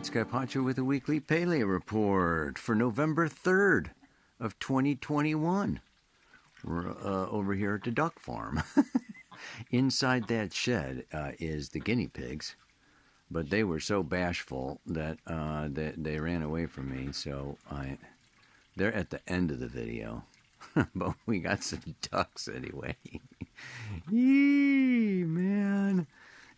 Sky Pancho with a weekly Paleo report for November 3rd of 2021. We're over here at the duck farm. Inside that shed is the guinea pigs, but they were so bashful that they ran away from me, so they're at the end of the video. But we got some ducks anyway. Yee, man.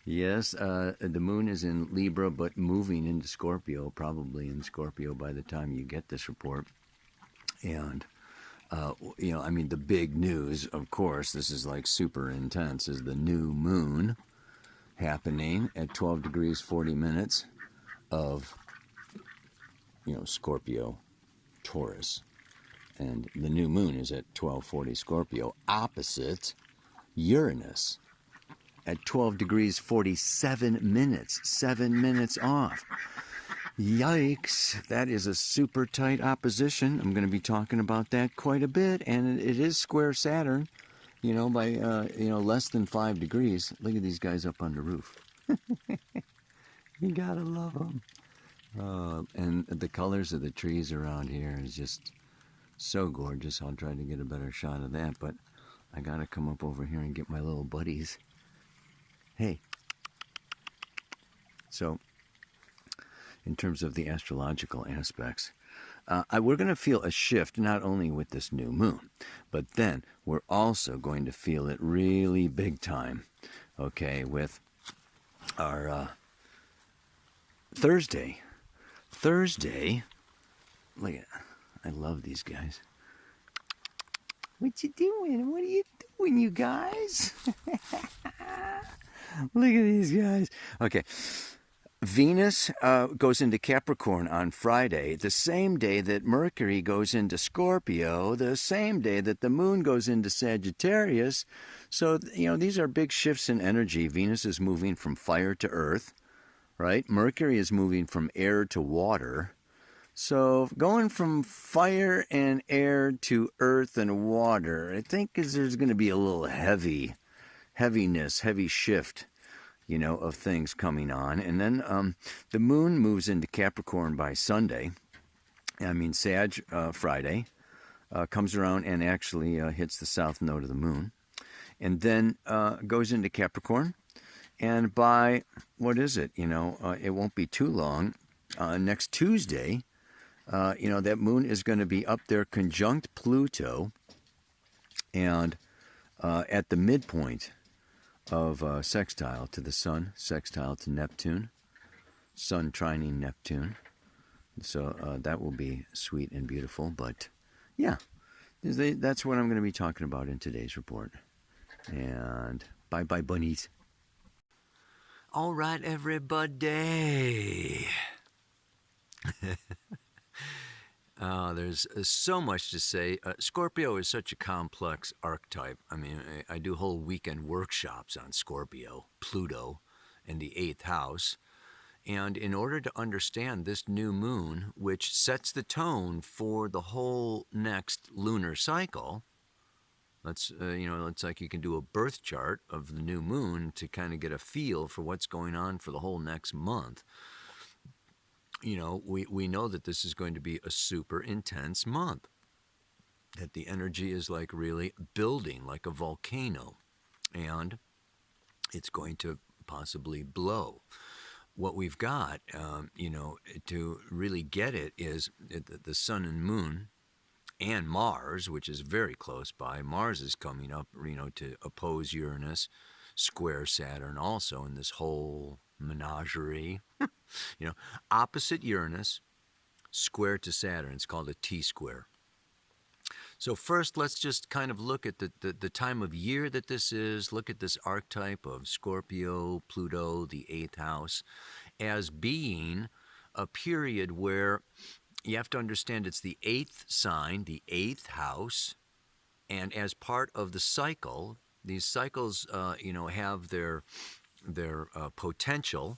Yes, the moon is in Libra, but moving into Scorpio, probably in Scorpio by the time you get this report. And, the big news, of course, this is like super intense, is the new moon happening at 12 degrees 40 minutes of, Scorpio, Taurus. And the new moon is at 12:40 Scorpio, opposite Uranus at 12 degrees 47 minutes, 7 minutes off. Yikes, that is a super tight opposition. I'm going to be talking about that quite a bit, and it is square Saturn, by, less than 5 degrees. Look at these guys up on the roof. You gotta love them. And the colors of the trees around here is just so gorgeous. I'll try to get a better shot of that, but I gotta come up over here and get my little buddies. Hey. So, in terms of the astrological aspects, we're going to feel a shift not only with this new moon, but then we're also going to feel it really big time, okay, with our Thursday. Look at, I love these guys. What you doing? What are you doing, you guys? Look at these guys. Okay. Venus goes into Capricorn on Friday, the same day that Mercury goes into Scorpio, the same day that the moon goes into Sagittarius. So, these are big shifts in energy. Venus is moving from fire to earth, right? Mercury is moving from air to water. So going from fire and air to earth and water, I think there's going to be a little heavy shift, of things coming on. And then the moon moves into Capricorn by Sunday. Sag Friday comes around and actually hits the south node of the moon. And then goes into Capricorn. And by, it won't be too long. Next Tuesday, that moon is going to be up there conjunct Pluto and at the midpoint of sextile to the Sun, sextile to Neptune, Sun trining Neptune. So that will be sweet and beautiful. But, yeah, that's what I'm going to be talking about in today's report. And bye-bye, bunnies. All right, everybody. There's so much to say. Scorpio is such a complex archetype. I do whole weekend workshops on Scorpio, Pluto, and the 8th house. And in order to understand this new moon, which sets the tone for the whole next lunar cycle, it's like you can do a birth chart of the new moon to kind of get a feel for what's going on for the whole next month. We know that this is going to be a super intense month, that the energy is like really building like a volcano, and it's going to possibly blow. What we've got, to really get it is the sun and moon and Mars, which is very close by. Mars is coming up, to oppose Uranus, square Saturn also in this whole menagerie. Opposite Uranus, square to Saturn. It's called a T-square. So first, let's just kind of look at the time of year that this is. Look at this archetype of Scorpio, Pluto, the 8th house, as being a period where you have to understand it's the 8th sign, the 8th house, and as part of the cycle, these cycles, have their potential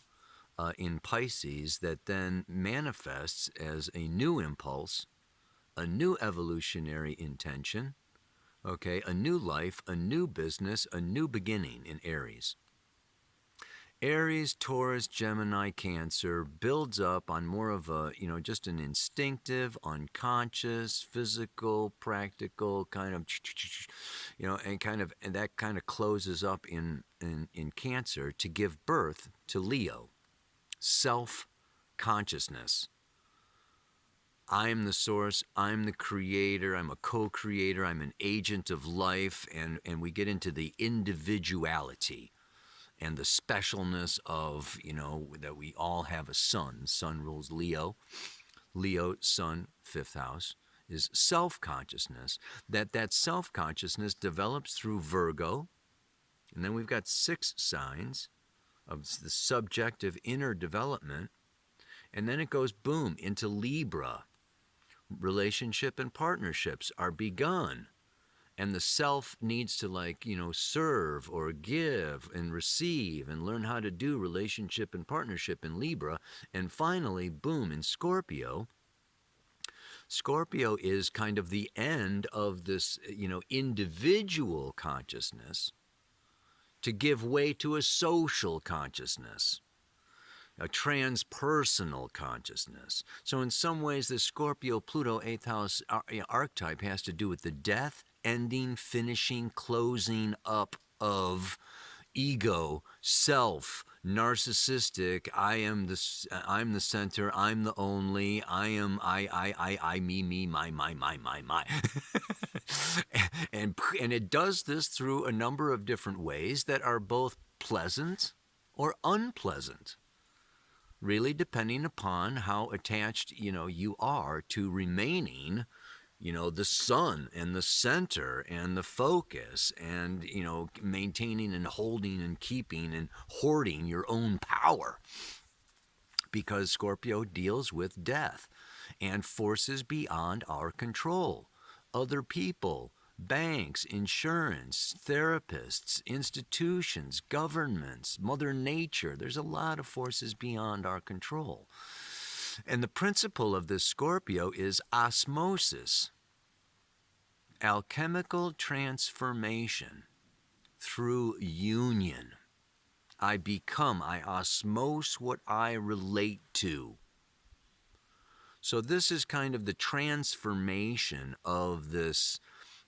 in Pisces that then manifests as a new impulse, a new evolutionary intention, a new life, a new business, a new beginning in Aries. Aries, Taurus, Gemini, Cancer builds up on more of a, just an instinctive, unconscious, physical, practical kind of, and that kind of closes up in Cancer to give birth to Leo, self-consciousness. I'm the source, I'm the creator, I'm a co-creator, I'm an agent of life, and we get into the individuality and the specialness of, that we all have a sun. Sun rules Leo. Leo, sun, fifth house, is self-consciousness. That self-consciousness develops through Virgo. And then we've got 6 signs of the subjective inner development. And then it goes, boom, into Libra. Relationship and partnerships are begun. And the self needs to serve or give and receive and learn how to do relationship and partnership in Libra. And finally, boom, in Scorpio. Scorpio is kind of the end of this, individual consciousness to give way to a social consciousness, a transpersonal consciousness. So in some ways, the Scorpio-Pluto 8th house archetype has to do with the death, ending, finishing, closing up of ego, self, narcissistic. I'm the center. I'm the only. I, me, my. and it does this through a number of different ways that are both pleasant or unpleasant, really depending upon how attached you are to remaining the sun and the center and the focus, and maintaining and holding and keeping and hoarding your own power, because Scorpio deals with death and forces beyond our control. Other people, banks, insurance, therapists, institutions, governments, Mother Nature. There's a lot of forces beyond our control. And the principle of this Scorpio is osmosis, alchemical transformation through union. I osmose what I relate to. So this is kind of the transformation of this,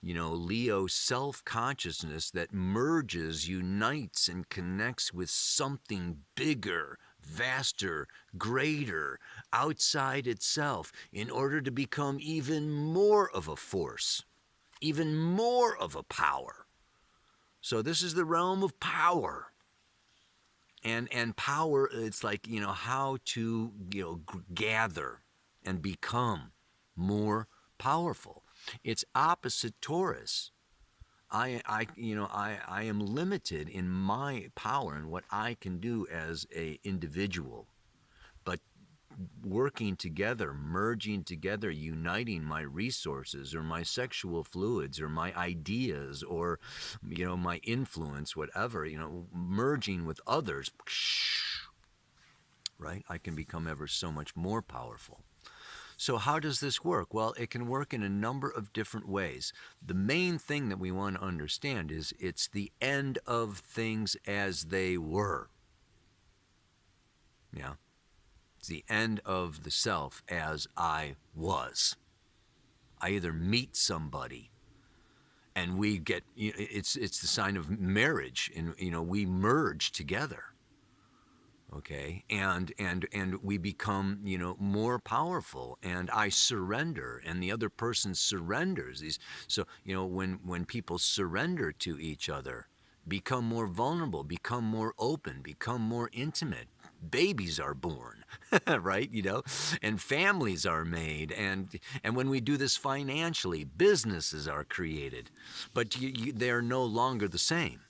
Leo self-consciousness that merges, unites, and connects with something bigger, vaster, greater, outside itself, in order to become even more of a force, even more of a power. So this is the realm of power. And power, it's like, how to, gather and become more powerful. It's opposite Taurus. I am limited in my power and what I can do as an individual. But working together, merging together, uniting my resources or my sexual fluids or my ideas or, my influence, whatever, merging with others, right? I can become ever so much more powerful. So how does this work? Well, it can work in a number of different ways. The main thing that we want to understand is it's the end of things as they were. Yeah. It's the end of the self as I was. I either meet somebody and we get, it's the sign of marriage, and we merge together. Okay, and we become, more powerful, and I surrender, and the other person surrenders. So when people surrender to each other, become more vulnerable, become more open, become more intimate, babies are born, right? And families are made, and when we do this financially, businesses are created, but they are no longer the same.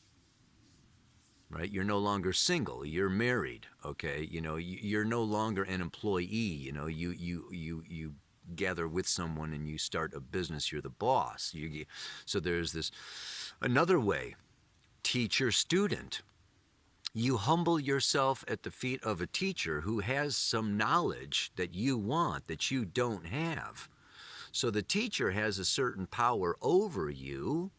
Right? You're no longer single. You're married. Okay. You're no longer an employee. You gather with someone and you start a business. You're the boss. So there's this another way. Teacher student. You humble yourself at the feet of a teacher who has some knowledge that you want, that you don't have. So the teacher has a certain power over you.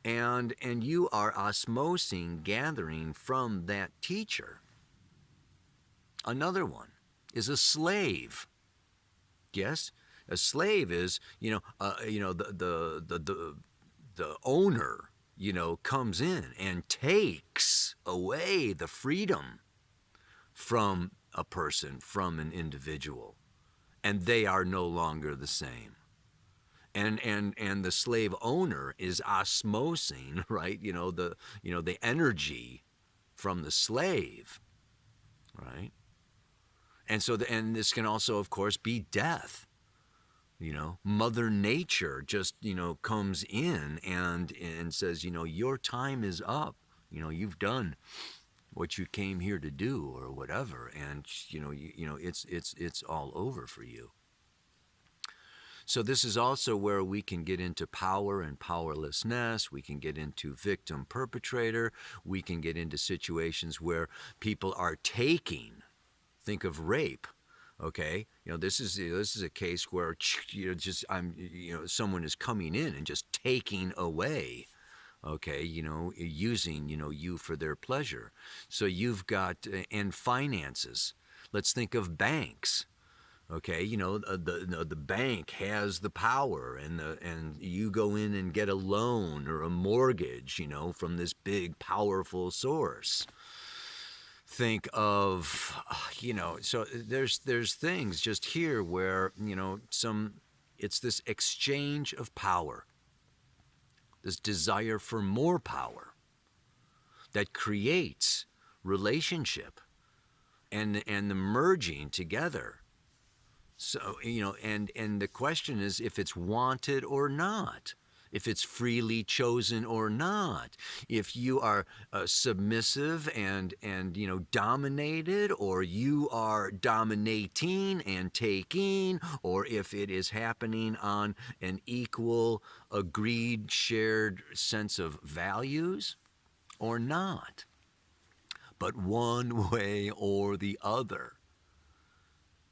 And you are osmosing, gathering from that teacher. Another one is a slave. Yes, a slave is the owner comes in and takes away the freedom from a person, from an individual, and they are no longer the same. And the slave owner is osmosing, right? The energy from the slave, right? And so and this can also, of course, be death. Mother Nature just comes in and says, your time is up. You've done what you came here to do, or whatever, and it's all over for you. So this is also where we can get into power and powerlessness. We can get into victim perpetrator. We can get into situations where people are taking. Think of rape. Okay, this is a case where someone is coming in and just taking away. Okay, using you for their pleasure. So you've got and finances. Let's think of banks. Okay, the bank has the power, and you go in and get a loan or a mortgage, from this big powerful source. Think of, so there's things just here where it's this exchange of power, this desire for more power that creates relationship and the merging together. So, and the question is if it's wanted or not, if it's freely chosen or not, if you are submissive and dominated, or you are dominating and taking, or if it is happening on an equal, agreed, shared sense of values or not. But one way or the other,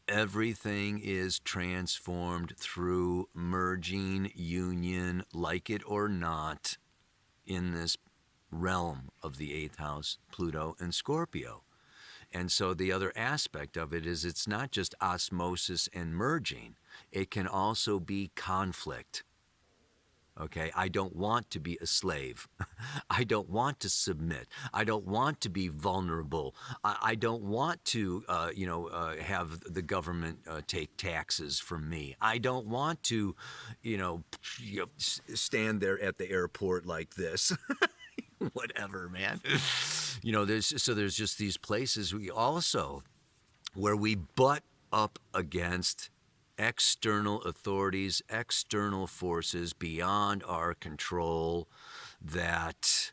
everything is transformed through merging, union, like it or not, in this realm of the 8th house, Pluto and Scorpio. And so the other aspect of it is it's not just osmosis and merging. It can also be conflict. Okay, I don't want to be a slave. I don't want to submit. I don't want to be vulnerable. I don't want to, have the government take taxes from me. I don't want to, stand there at the airport like this. Whatever, man. There's just these places we also where we butt up against external authorities, external forces beyond our control that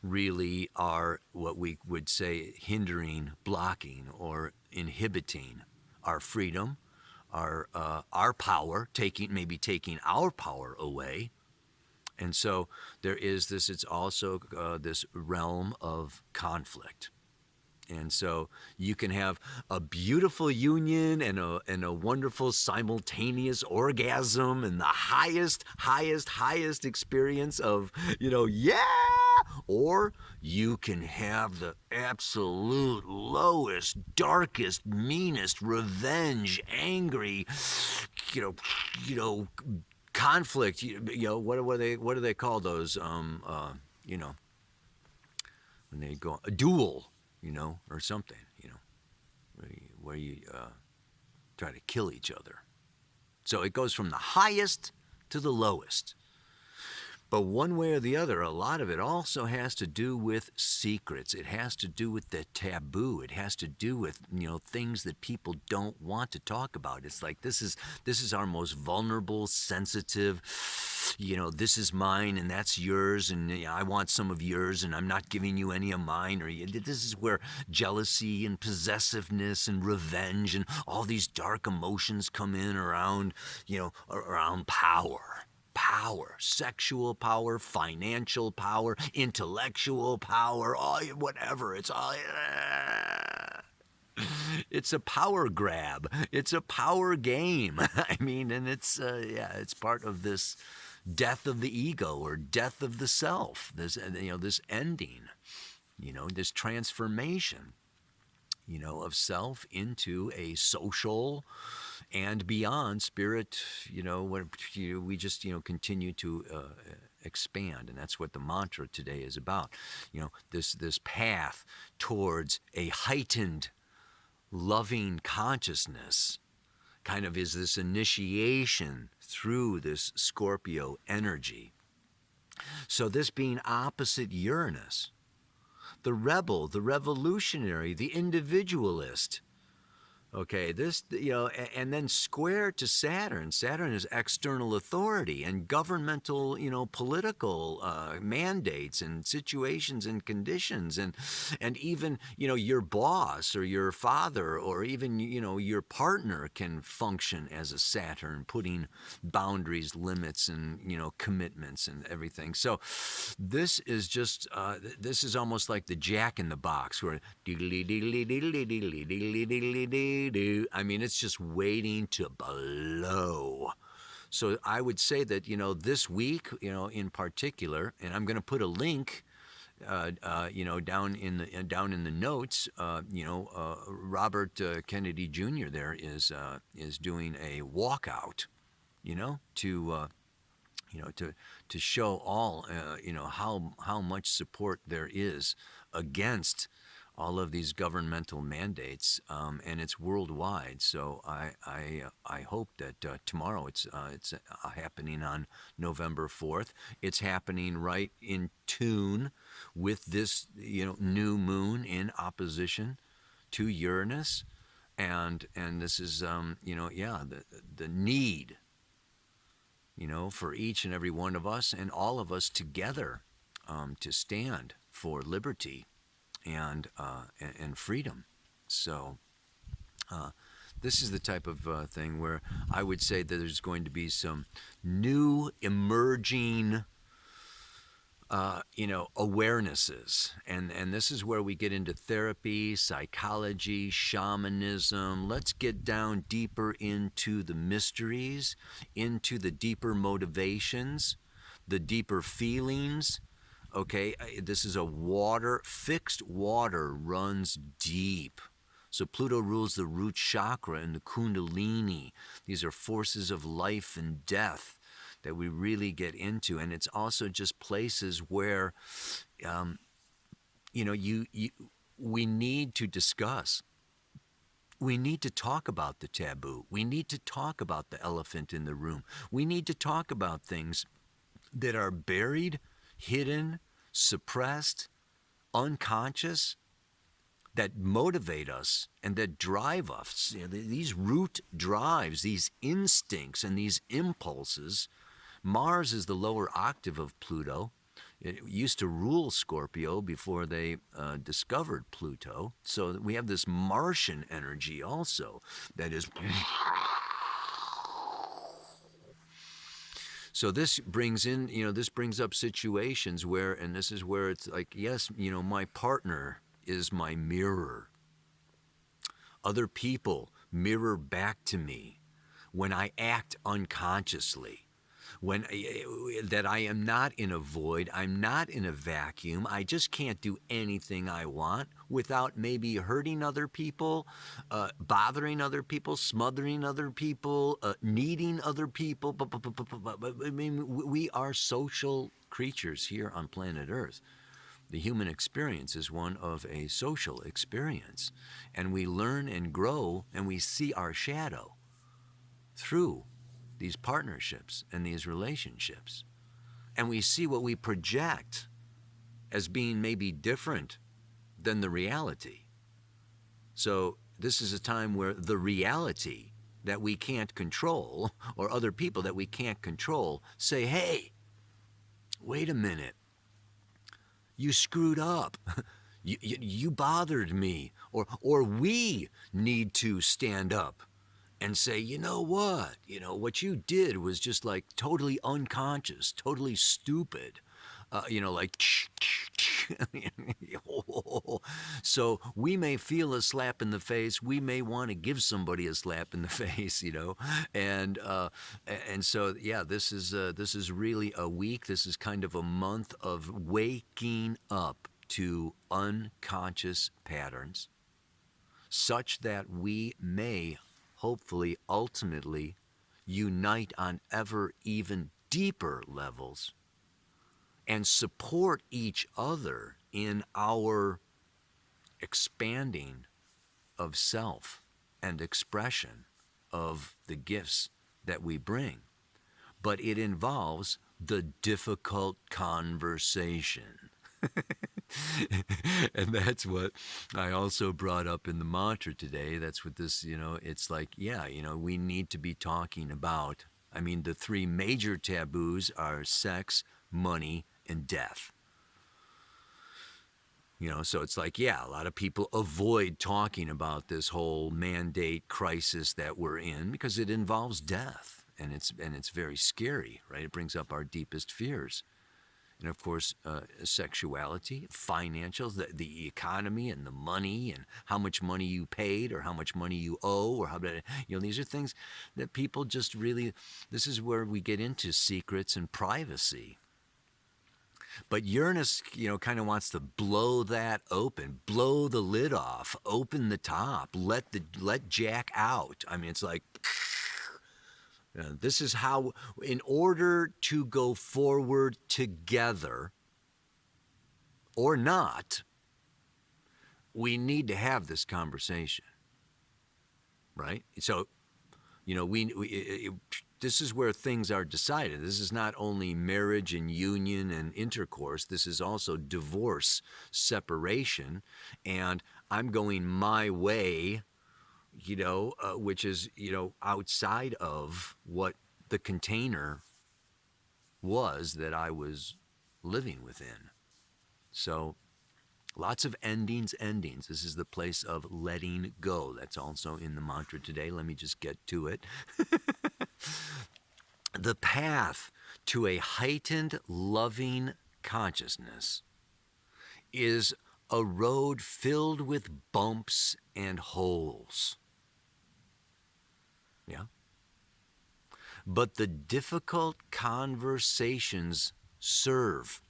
really are what we would say hindering, blocking, or inhibiting our freedom, our power, taking our power away. And so there is this. It's also this realm of conflict. And so you can have a beautiful union and a wonderful simultaneous orgasm and the highest experience of, yeah! Or you can have the absolute lowest, darkest, meanest, revenge, angry, conflict. What do they call those? When they go a duel. Or something, where you try to kill each other. So it goes from the highest to the lowest. But one way or the other, a lot of it also has to do with secrets. It has to do with the taboo. It has to do with, things that people don't want to talk about. It's like this is our most vulnerable, sensitive, this is mine and that's yours, and I want some of yours and I'm not giving you any of mine. Or this is where jealousy and possessiveness and revenge and all these dark emotions come in around power. Power, sexual power, financial power, intellectual power, whatever. It's all. It's a power grab. It's a power game. And it's it's part of this death of the ego or death of the self. This this ending. This transformation. of self into a social and beyond spirit, what we just, continue to expand. And that's what the mantra today is about. This path towards a heightened loving consciousness kind of is this initiation through this Scorpio energy. So this being opposite Uranus, the rebel, the revolutionary, the individualist. Okay, this, and then square to Saturn. Saturn is external authority and governmental, political mandates and situations and conditions, and even, your boss or your father or even, your partner can function as a Saturn, putting boundaries, limits, and, commitments and everything. So this is just, this is almost like the Jack in the Box, where I mean, it's just waiting to blow. So I would say that, this week, in particular, and I'm going to put a link, down in the notes. Robert Kennedy Jr. there is doing a walkout, to show all, how much support there is against all of these governmental mandates, and it's worldwide. So I hope that tomorrow it's happening on November 4th. It's happening right in tune with this new moon in opposition to Uranus, and this is the need for each and every one of us and all of us together to stand for liberty and freedom. So this is the type of thing where I would say that there's going to be some new emerging awarenesses, and this is where we get into therapy, psychology, shamanism. Let's get down deeper into the mysteries, into the deeper motivations, the deeper feelings. Okay, this is fixed water runs deep. So Pluto rules the root chakra and the kundalini. These are forces of life and death that we really get into. And it's also just places where, we need to discuss. We need to talk about the taboo. We need to talk about the elephant in the room. We need to talk about things that are buried, hidden, suppressed, unconscious, that motivate us and that drive us. These root drives, these instincts and these impulses. Mars is the lower octave of Pluto. It used to rule Scorpio before they discovered Pluto. So we have this Martian energy also that is... So this brings up situations where, and this is where it's like, yes, my partner is my mirror. Other people mirror back to me when I act unconsciously. That I am not in a void, I'm not in a vacuum, I just can't do anything I want without maybe hurting other people, bothering other people, smothering other people, needing other people. I mean, we are social creatures here on planet Earth. The human experience is one of a social experience, and we learn and grow and we see our shadow through these partnerships and these relationships. And we see what we project as being maybe different than the reality. So this is a time where the reality that we can't control, or other people that we can't control, say, hey, wait a minute, you screwed up. You bothered me. Or we need to stand up and say, you know what you did was just like totally unconscious, totally stupid. So we may feel a slap in the face. We may want to give somebody a slap in the face, and so yeah, this is really a week. This is kind of a month of waking up to unconscious patterns, such that we may hopefully ultimately unite on ever even deeper levels and support each other in our expanding of self and expression of the gifts that we bring. But it involves the difficult conversation. And that's what I also brought up in the mantra today. That's what this, it's like, yeah, we need to be talking about. I mean, the three major taboos are sex, money, and death. So it's like, yeah, a lot of people avoid talking about this whole mandate crisis that we're in because it involves death, and it's very scary, right? It brings up our deepest fears. And of course, sexuality, financials, the economy and the money and how much money you paid or how much money you owe or how, these are things that people just really, this is where we get into secrets and privacy. But Uranus, kind of wants to blow that open, blow the lid off, open the top, let Jack out. I mean, it's like, this is how, in order to go forward together or not, we need to have this conversation, right? So, this is where things are decided. This is not only marriage and union and intercourse. This is also divorce, separation, and I'm going my way, which is, outside of what the container was that I was living within. So lots of endings. This is the place of letting go. That's also in the mantra today. Let me just get to it. The path to a heightened, loving consciousness is a road filled with bumps and holes. Yeah? But the difficult conversations serve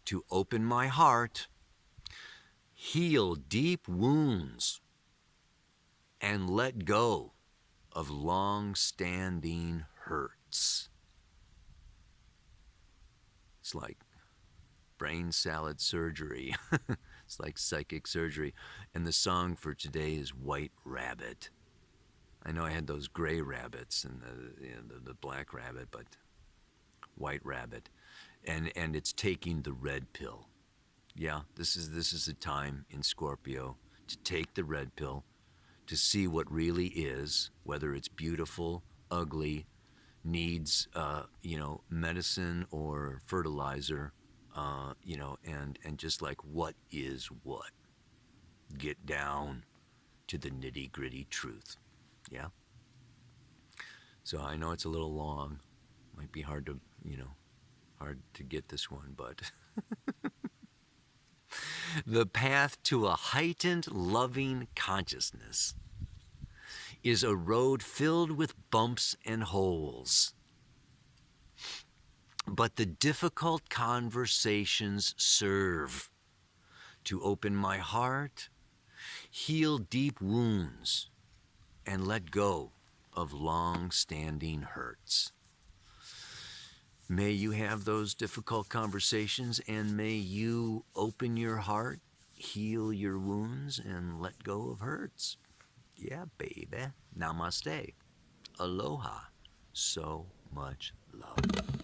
to open my heart, heal deep wounds, and let go of long-standing hurts. It's like brain salad surgery. It's like psychic surgery. And the song for today is White Rabbit. I know I had those gray rabbits and the black rabbit, but White Rabbit. And it's taking the red pill. Yeah, this is a time in Scorpio to take the red pill, to see what really is, whether it's beautiful, ugly, needs medicine or fertilizer, and just like what is what. Get down to the nitty-gritty truth. Yeah. So I know it's a little long. Might be hard to get this one, but the path to a heightened, loving consciousness is a road filled with bumps and holes. But the difficult conversations serve to open my heart, heal deep wounds, and let go of long-standing hurts. May you have those difficult conversations, and may you open your heart, heal your wounds, and let go of hurts. Yeah, baby. Namaste. Aloha. So much love.